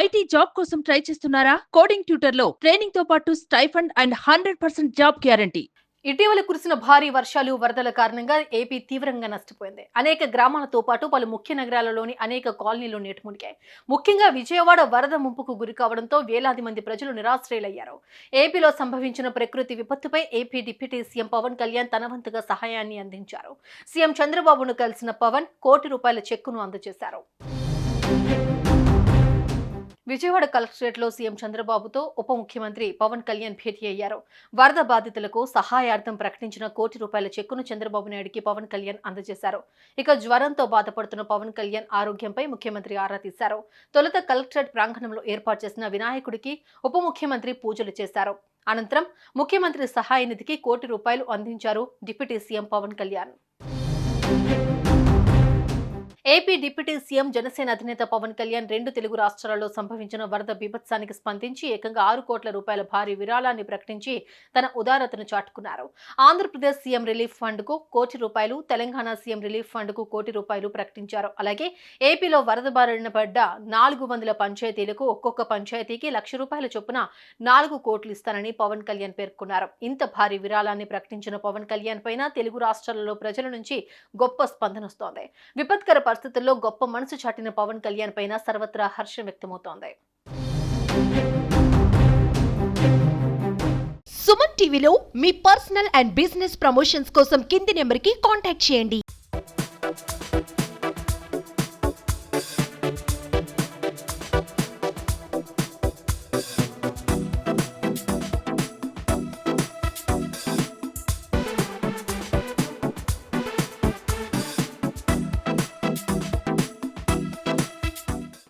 IT job కోసం try చేస్తున్నారా? Coding tutor లో ట్రైనింగ్ తో పాటు స్టైఫండ్ అండ్ 100% జాబ్ గ్యారంటీ. ఇటీవల కురిసిన భారీ వర్షాలు వరదల కారణంగా ఏపీ తీవ్రంగా నష్టపోయింది. అనేక గ్రామాలతో పాటు పలు ముఖ్య నగరాలలోని అనేక కాలనీలు నీట మునిగాయి. ముఖ్యంగా విజయవాడ వరద ముంపుకు గురి కావడంతో వేలాది మంది ప్రజలు నిరాశ్రయులయ్యారు. ఏపీలో సంభవించిన ప్రకృతి విపత్తుపై AP deputy CM Pawan Kalyan తన వంతుగా సహాయాన్ని అందించారు. సీఎం చంద్రబాబును కలిసిన పవన్ ₹1 కోటి చెక్కును అందజేశారు. విజయవాడ కలెక్టరేట్లో సీఎం చంద్రబాబుతో ఉప ముఖ్యమంత్రి పవన్ కళ్యాణ్ భేటీ అయ్యారు. వరద బాధితులకు సహాయార్థం ప్రకటించిన ₹1 కోటి చెక్కును చంద్రబాబు నాయుడుకి పవన్ కళ్యాణ్ అందజేశారు. ఇక జ్వరంతో బాధపడుతున్న పవన్ కళ్యాణ్ ఆరోగ్యంపై ముఖ్యమంత్రి ఆరా తీశారు. తొలుత కలెక్టరేట్ ప్రాంగణంలో ఏర్పాటు చేసిన వినాయకుడికి ఉప ముఖ్యమంత్రి పూజలు చేశారు. అనంతరం ముఖ్యమంత్రి సహాయ నిధికి ₹1 కోటి అందించారు deputy CM Pawan Kalyan. AP deputy CM Janasena అధినేత పవన్ కళ్యాణ్ 2 తెలుగు రాష్ట్రాలలో సంభవించిన వరద బీభత్సానికి స్పందించి ఏకంగా ₹6 కోట్ల భారీ విరాళాన్ని ప్రకటించి తన ఉదారతను చాటుకున్నారు. ఆంధ్రప్రదేశ్ సీఎం రిలీఫ్ ఫండ్ కు ₹1 కోటి, తెలంగాణ సీఎం రిలీఫ్ ఫండ్ కు ₹1 కోటి ప్రకటించారు. అలాగే ఏపీలో వరద బారిన పడ్డ 400 పంచాయతీలకు ఒక్కొక్క పంచాయతీకి ₹1,00,000 చొప్పున 4 కోట్లు ఇస్తానని పవన్ కళ్యాణ్ పేర్కొన్నారు. ఇంత భారీ విరాళాన్ని ప్రకటించిన పవన్ కళ్యాణ్ పైన తెలుగు రాష్ట్రాలలో ప్రజల నుంచి గొప్ప స్పందన వస్తోంది. విపత్కర పరిస్థితుల్లో గొప్ప మనసు చాటిన పవన్ కళ్యాణ్ పైన సర్వత్రా హర్షం వ్యక్తమవుతోంది. సుమన్ టీవీలో మీ పర్సనల్ అండ్ బిజినెస్ ప్రమోషన్స్ కోసం కింది నెంబర్కి కాంటాక్ట్ చేయండి.